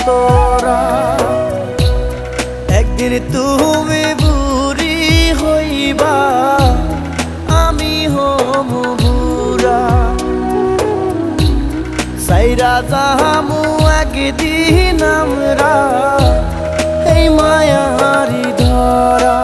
তোরা। একদিন তুমি বুড়ি হইবা, আমি হম বুড়া। সাইরা যাহামু একদিন আমরা এই মায়ারি ধরা।